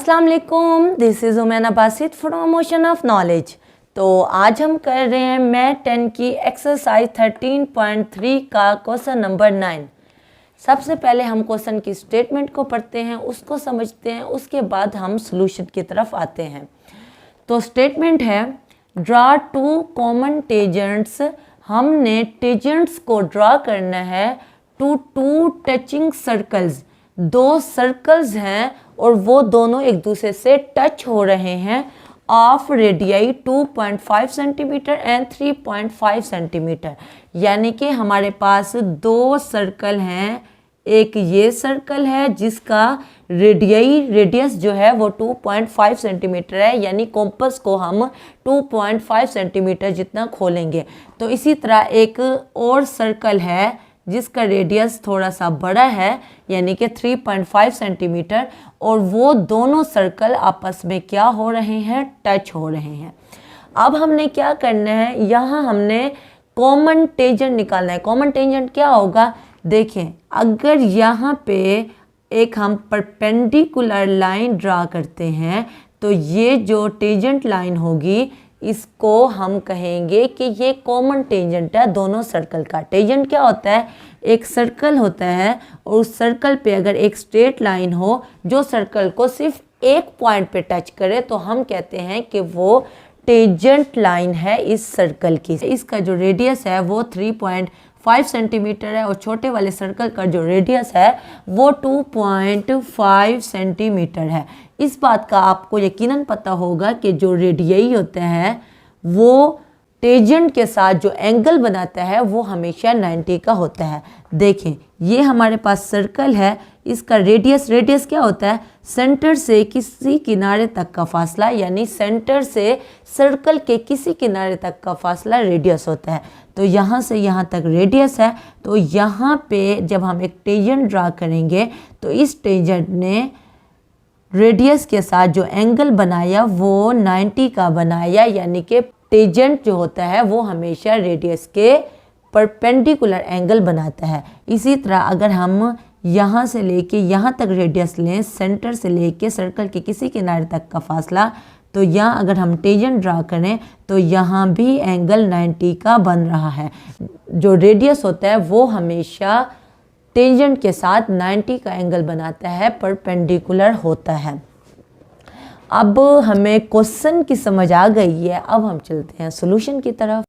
अस्सलाम वालेकुम, this is Umaina Basit from motion of knowledge. तो आज हम कर रहे हैं मैथ 10 की एक्सरसाइज 13.3 का क्वेश्चन नंबर 9। सबसे पहले हम क्वेश्चन की स्टेटमेंट को पढ़ते हैं, उसको समझते हैं, उसके बाद हम सॉल्यूशन की तरफ आते हैं। तो स्टेटमेंट है ड्रा टू कॉमन टेजेंट्स। हमने टेजेंट्स को ड्रा करना है टू टचिंग सर्कल्स। दो सर्कल्स हैं और वो दोनों एक दूसरे से टच हो रहे हैं of radii 2.5 centimetre and 3.5 centimetre. यानी कि हमारे पास दो सर्कल हैं, एक ये सर्कल है जिसका रेडियस जो है वो 2.5 सेंटीमीटर है, यानी कॉम्पस को हम 2.5 सेंटीमीटर जितना खोलेंगे। तो इसी तरह एक और सर्कल है जिसका रेडियस थोड़ा सा बड़ा है, यानी कि 3.5 सेंटीमीटर, और वो दोनों सर्कल आपस में क्या हो रहे हैं, टच हो रहे हैं। अब हमने क्या करना है, यहाँ हमने कॉमन टेंजेंट निकालना है। कॉमन टेंजेंट क्या होगा, देखें अगर यहाँ पे एक हम परपेंडिकुलर लाइन ड्रा करते हैं तो ये जो टेंजेंट लाइन होगी इसको हम कहेंगे कि ये कॉमन टेंजेंट है दोनों सर्कल का। टेंजेंट क्या होता है, एक सर्कल होता है और उस सर्कल पे अगर एक स्ट्रेट लाइन हो जो सर्कल को सिर्फ एक पॉइंट पे टच करे तो हम कहते हैं कि वो टेंजेंट लाइन है इस सर्कल की। इसका जो रेडियस है वो 3.5 सेंटीमीटर है और छोटे वाले सर्कल का जो रेडियस है वो 2.5 सेंटीमीटर है। इस बात का आपको यकीनन पता होगा कि जो रेडियई होते हैं वो टेंजेंट के साथ जो एंगल बनाता है वो हमेशा 90 का होता है। देखें ये हमारे पास सर्कल है, इसका रेडियस क्या होता है, सेंटर से किसी किनारे तक का फासला, यानी सेंटर से सर्कल के किसी किनारे तक का फासला रेडियस होता है। तो यहाँ से यहाँ तक रेडियस है। तो यहाँ पे जब हम एक टेंजेंट ड्रा करेंगे तो इस टेंजेंट ने रेडियस के साथ जो एंगल बनाया वो 90 का बनाया, यानी कि टेंजेंट जो होता है वो हमेशा रेडियस के परपेंडिकुलर एंगल बनाता है। इसी तरह अगर हम यहाँ से लेके यहाँ तक रेडियस लें, सेंटर से लेके सर्कल के किसी किनारे तक का फासला, तो यहाँ अगर हम टेंजेंट ड्रा करें तो यहाँ भी एंगल 90 का बन रहा है। जो रेडियस होता है वो हमेशा टेंजेंट के साथ 90 का एंगल बनाता है, परपेंडिकुलर होता है। अब हमें क्वेश्चन की समझ आ गई है, अब हम चलते हैं सॉल्यूशन की तरफ।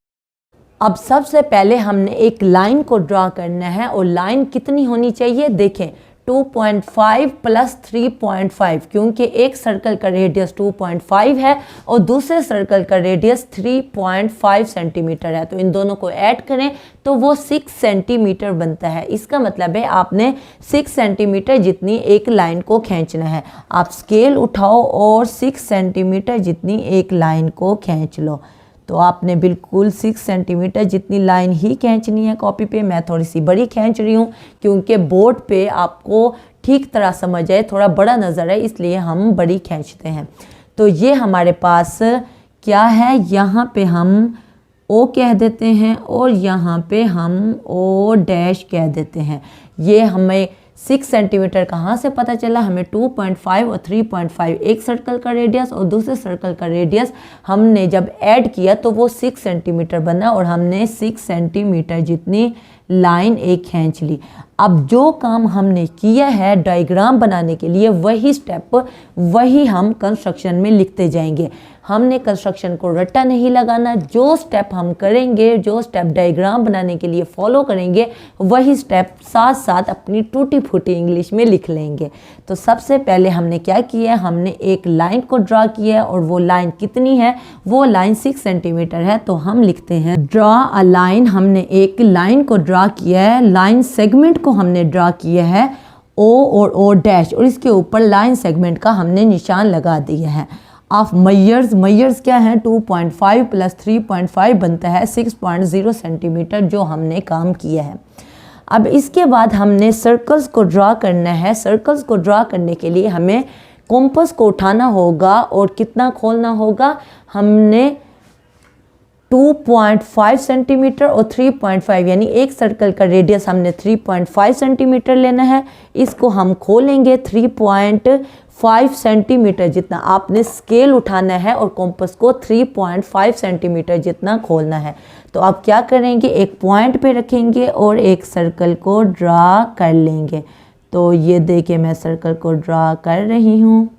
अब सबसे पहले हमने एक लाइन को ड्रा करना है और लाइन कितनी होनी चाहिए, देखें 2.5 प्लस 3.5, क्योंकि एक सर्कल का रेडियस 2.5 है और दूसरे सर्कल का रेडियस 3.5 सेंटीमीटर है। तो इन दोनों को ऐड करें तो वो 6 सेंटीमीटर बनता है। इसका मतलब है आपने 6 सेंटीमीटर जितनी एक लाइन को खींचना है। आप स्केल उठाओ और 6 सेंटीमीटर जितनी एक लाइन को खींच लो। तो आपने बिल्कुल 6 सेंटीमीटर जितनी लाइन ही खींचनी है कॉपी पे। मैं थोड़ी सी बड़ी खींच रही हूँ क्योंकि बोर्ड पे आपको ठीक तरह समझ आए, थोड़ा बड़ा नज़र है, इसलिए हम बड़ी खींचते हैं। तो ये हमारे पास क्या है, यहाँ पे हम ओ कह देते हैं और यहाँ पे हम ओ डैश कह देते हैं। ये हमें 6 सेंटीमीटर कहाँ से पता चला, हमें 2.5 और 3.5 एक सर्कल का रेडियस और दूसरे सर्कल का रेडियस हमने जब ऐड किया तो वो 6 सेंटीमीटर बना और हमने 6 सेंटीमीटर जितनी लाइन एक खींच ली। अब जो काम हमने किया है डायग्राम बनाने के लिए वही स्टेप वही हम कंस्ट्रक्शन में लिखते जाएंगे। हमने कंस्ट्रक्शन को रट्टा नहीं लगाना, जो स्टेप हम करेंगे, जो स्टेप डायग्राम बनाने के लिए फॉलो करेंगे वही स्टेप साथ साथ अपनी टूटी फूटी इंग्लिश में लिख लेंगे। तो सबसे पहले हमने क्या किया है, हमने एक लाइन को ड्रा किया है और वो लाइन कितनी है, वो लाइन 6 सेंटीमीटर है। तो हम लिखते हैं ड्रा अ लाइन। हमने एक लाइन को ड्रा किया है, लाइन सेगमेंट को हमने ड्रा किया है ओ और ओ डैश, और इसके ऊपर लाइन सेगमेंट का हमने निशान लगा दिया है। ऑफ मयर्स क्या है, 2.5 प्लस 3.5 बनता है 6.0 सेंटीमीटर जो हमने काम किया है। अब इसके बाद हमने सर्कल्स को ड्रा करना है। सर्कल्स को ड्रा करने के लिए हमें कॉम्पस को उठाना होगा और कितना खोलना होगा, हमने 2.5 सेंटीमीटर और 3.5, यानी एक सर्कल का रेडियस हमने 3.5 सेंटीमीटर लेना है। इसको हम खोलेंगे, 3.5 सेंटीमीटर जितना आपने स्केल उठाना है और कॉम्पस को 3.5 सेंटीमीटर जितना खोलना है। तो आप क्या करेंगे, एक पॉइंट पे रखेंगे और एक सर्कल को ड्रा कर लेंगे। तो ये देखिए मैं सर्कल को ड्रा कर रही हूँ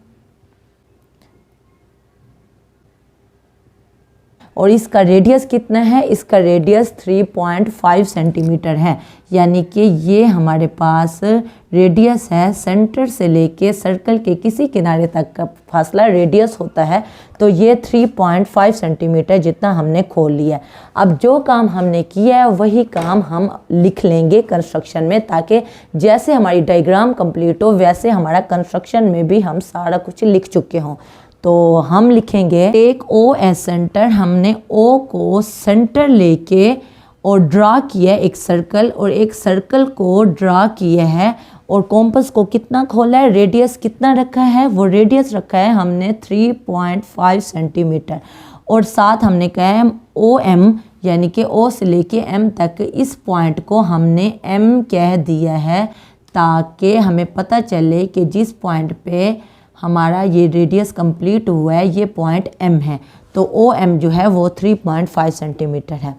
और इसका रेडियस कितना है, इसका रेडियस 3.5 सेंटीमीटर है। यानी कि ये हमारे पास रेडियस है, सेंटर से लेके सर्कल के किसी किनारे तक का फासला रेडियस होता है। तो ये 3.5 सेंटीमीटर जितना हमने खोल लिया। अब जो काम हमने किया है वही काम हम लिख लेंगे कंस्ट्रक्शन में, ताकि जैसे हमारी डायग्राम कंप्लीट हो वैसे हमारा कंस्ट्रक्शन में भी हम सारा कुछ लिख चुके हों। तो हम लिखेंगे एक ओ एस सेंटर, हमने ओ को सेंटर लेके और ड्रा किया एक सर्कल और एक सर्कल को ड्रा किया है और कॉम्पस को कितना खोला है, रेडियस कितना रखा है, वो रेडियस रखा है हमने 3.5 सेंटीमीटर और साथ हमने कहा है ओ एम, यानी कि ओ से लेके एम तक इस पॉइंट को हमने एम कह दिया है, ताकि हमें पता चले कि जिस पॉइंट पे हमारा ये रेडियस कंप्लीट हुआ है ये पॉइंट एम है। तो ओ एम जो है वो 3.5 सेंटीमीटर है।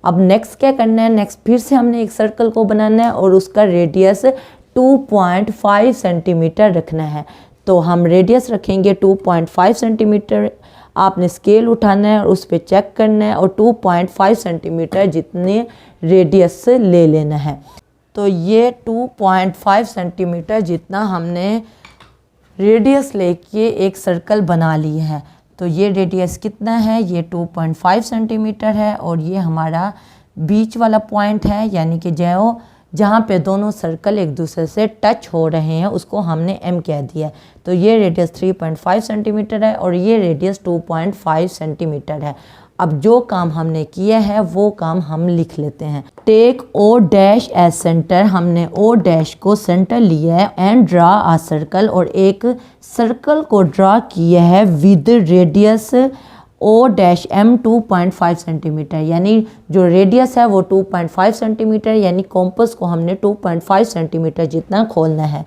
अब नेक्स्ट क्या करना है, नेक्स्ट फिर से हमने एक सर्कल को बनाना है और उसका रेडियस 2.5 सेंटीमीटर रखना है। तो हम रेडियस रखेंगे 2.5 सेंटीमीटर। आपने स्केल उठाना है और उस पर चेक करना है और 2.5 सेंटीमीटर जितने रेडियस ले लेना है। तो ये 2.5 सेंटीमीटर जितना हमने रेडियस लेके एक सर्कल बना ली है। तो ये रेडियस कितना है, ये 2.5 सेंटीमीटर है और ये हमारा बीच वाला पॉइंट है, यानी कि जहाँ पे दोनों सर्कल एक दूसरे से टच हो रहे हैं उसको हमने एम कह दिया। तो ये रेडियस 3.5 सेंटीमीटर है और ये रेडियस 2.5 सेंटीमीटर है। अब जो काम हमने किया है वो काम हम लिख लेते हैं। Take O dash as centre, हमने ओ डैश को सेंटर लिया है एंड ड्रा आ सर्कल और एक सर्कल को ड्रा किया है with radius O dash M 2.5 centimetre, यानी जो रेडियस है वो 2.5 सेंटीमीटर, यानी कॉम्पस को हमने 2.5 सेंटीमीटर जितना खोलना है।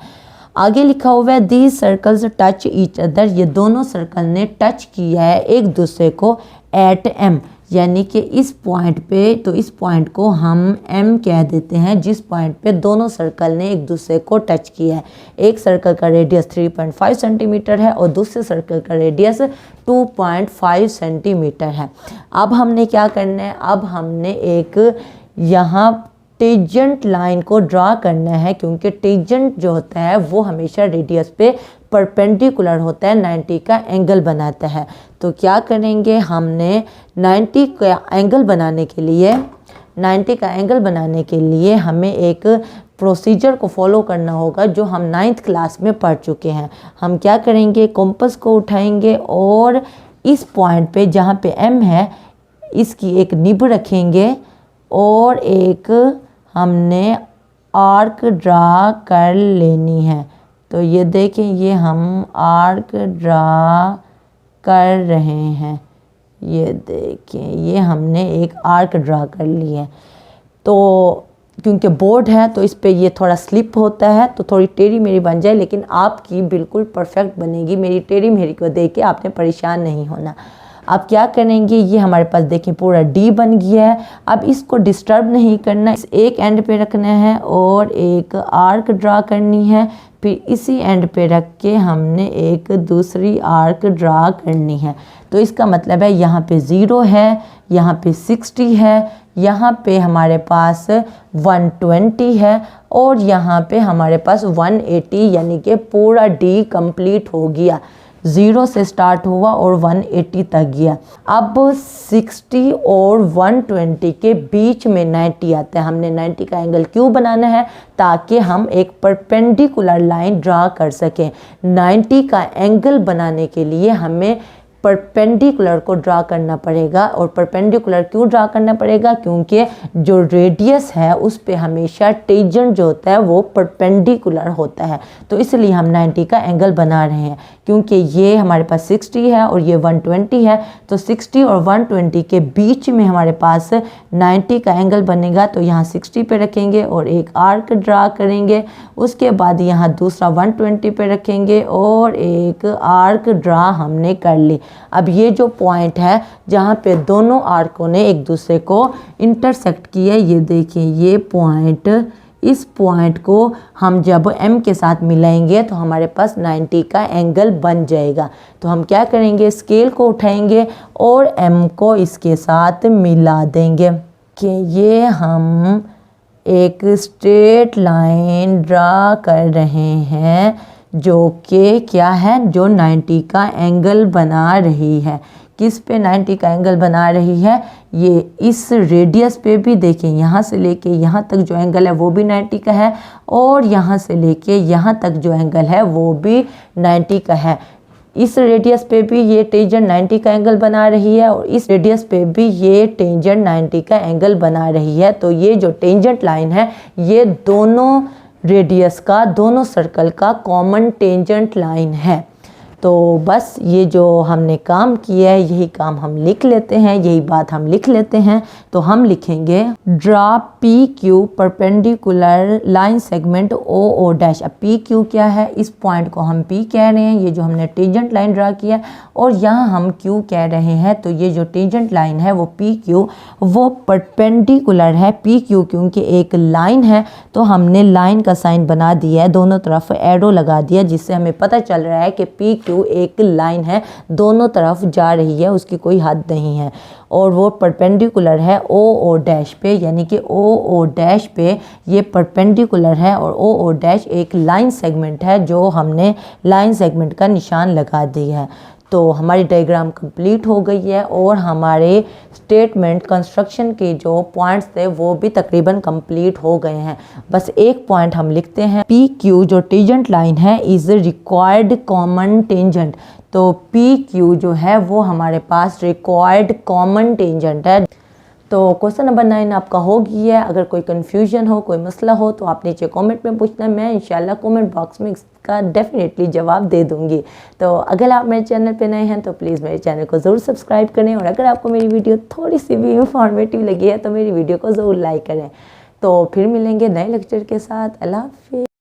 आगे लिखा हुआ है these circles touch each other, ये दोनों सर्कल ने टच किया है एक दूसरे को एट एम, यानी कि इस पॉइंट पे। तो इस पॉइंट को हम एम कह देते हैं जिस पॉइंट पे दोनों सर्कल ने एक दूसरे को टच किया है। एक सर्कल का रेडियस 3.5 सेंटीमीटर है और दूसरे सर्कल का रेडियस 2.5 सेंटीमीटर है। अब हमने क्या करना है, अब हमने एक यहाँ टेंजेंट लाइन को ड्रा करना है, क्योंकि टेंजेंट जो होता है वो हमेशा रेडियस पे परपेंडिकुलर होता है, 90 का एंगल बनाता है। तो क्या करेंगे, हमने 90 का एंगल बनाने के लिए हमें एक प्रोसीजर को फॉलो करना होगा जो हम 9th क्लास में पढ़ चुके हैं। हम क्या करेंगे, कॉम्पस को उठाएंगे और इस पॉइंट पे जहाँ पे एम है इसकी एक निब रखेंगे और एक हमने आर्क ड्रा कर लेनी है। तो ये देखें, ये हम आर्क ड्रा कर रहे हैं, ये देखें, ये हमने एक आर्क ड्रा कर ली है। तो क्योंकि बोर्ड है तो इस पे ये थोड़ा स्लिप होता है तो थोड़ी टेढ़ी मेरी बन जाए, लेकिन आपकी बिल्कुल परफेक्ट बनेगी। मेरी टेढ़ी मेरी को देख के आपने परेशान नहीं होना। अब क्या करेंगे, ये हमारे पास देखें पूरा डी बन गया है। अब इसको डिस्टर्ब नहीं करना, इस एक एंड पे रखना है और एक आर्क ड्रा करनी है। फिर इसी एंड पे रख के हमने एक दूसरी आर्क ड्रा करनी है। तो इसका मतलब है यहाँ पे 0 है, यहाँ पे 60 है, यहाँ पे हमारे पास 120 है और यहाँ पे हमारे पास 180, यानी कि पूरा डी कंप्लीट हो गया। 0 से स्टार्ट हुआ और 180 तक गया। अब 60 और 120 के बीच में 90 आता है। हमने 90 का एंगल क्यों बनाना है, ताकि हम एक परपेंडिकुलर लाइन ड्रा कर सकें। 90 का एंगल बनाने के लिए हमें परपेंडिकुलर को ड्रा करना पड़ेगा। और परपेंडिकुलर क्यों ड्रा करना पड़ेगा? क्योंकि जो रेडियस है उस पे हमेशा टेंजेंट जो होता है वो परपेंडिकुलर होता है। तो इसलिए हम 90 का एंगल बना रहे हैं, क्योंकि ये हमारे पास 60 है और ये 120 है। तो 60 और 120 के बीच में हमारे पास 90 का एंगल बनेगा। तो यहाँ 60 पे रखेंगे और एक आर्क ड्रा करेंगे। उसके बाद यहाँ दूसरा 120 पे रखेंगे और एक आर्क ड्रा हमने कर ली। अब ये जो पॉइंट है जहाँ पे दोनों आर्कों ने एक दूसरे को इंटरसेक्ट किया, ये देखिए ये पॉइंट, इस पॉइंट को हम जब m के साथ मिलाएंगे तो हमारे पास 90 का एंगल बन जाएगा। तो हम क्या करेंगे, स्केल को उठाएंगे और m को इसके साथ मिला देंगे कि ये हम एक स्ट्रेट लाइन ड्रा कर रहे हैं जो कि क्या है, जो 90 का एंगल बना रही है। किस पे 90 का एंगल बना रही है? ये इस रेडियस पे भी देखिए, यहाँ से लेके यहाँ तक जो एंगल है वो भी 90 का है और यहाँ से लेके यहाँ तक जो एंगल है वो भी 90 का है। इस रेडियस पे भी ये टेंजेंट 90 का एंगल बना रही है और इस रेडियस पे भी ये टेंजेंट 90 का एंगल बना रही है। तो ये जो टेंजेंट लाइन है ये दोनों रेडियस का, दोनों सर्कल का कॉमन टेंजेंट लाइन है। तो बस ये जो हमने काम किया है यही काम हम लिख लेते हैं, यही बात हम लिख लेते हैं। तो हम लिखेंगे draw P Q perpendicular line segment O O dash. अब पी क्यू क्या है? इस पॉइंट को हम पी कह रहे हैं, ये जो हमने टेंजेंट लाइन ड्रा किया, और यहाँ हम क्यू कह रहे हैं। तो ये जो टेंजेंट लाइन है वो पी क्यू वो परपेंडिकुलर है पी क्यू, क्योंकि एक लाइन है तो हमने लाइन का साइन बना दिया है, दोनों तरफ एरो लगा दिया, जिससे हमें पता चल रहा है कि पी क्यू एक लाइन है, दोनों तरफ जा रही है, उसकी कोई हद नहीं है और वो परपेंडिकुलर है ओ ओ डैश पे, यानी कि ओ ओ डैश पे ये परपेंडिकुलर है और ओ ओ डैश एक लाइन सेगमेंट है जो हमने लाइन सेगमेंट का निशान लगा दिया है। तो हमारी डायग्राम कंप्लीट हो गई है और हमारे स्टेटमेंट कंस्ट्रक्शन के जो पॉइंट्स थे वो भी तकरीबन कंप्लीट हो गए हैं। बस एक पॉइंट हम लिखते हैं, पी क्यू जो टेंजेंट लाइन है इज रिक्वायर्ड कॉमन टेंजेंट। तो पी क्यू जो है वो हमारे पास रिक्वायर्ड कॉमन टेंजेंट है। तो क्वेश्चन नंबर 9 आपका हो गया है। अगर कोई कन्फ्यूजन हो, कोई मसला हो तो आप नीचे कमेंट में पूछना, मैं इंशाल्लाह कमेंट बॉक्स में इसका डेफिनेटली जवाब दे दूंगी। तो अगर आप मेरे चैनल पे नए हैं तो प्लीज़ मेरे चैनल को ज़रूर सब्सक्राइब करें और अगर आपको मेरी वीडियो थोड़ी सी भी इंफॉर्मेटिव लगी है तो मेरी वीडियो को ज़रूर लाइक करें। तो फिर मिलेंगे नए लेक्चर के साथ। अल्लाह हाफ़िज़।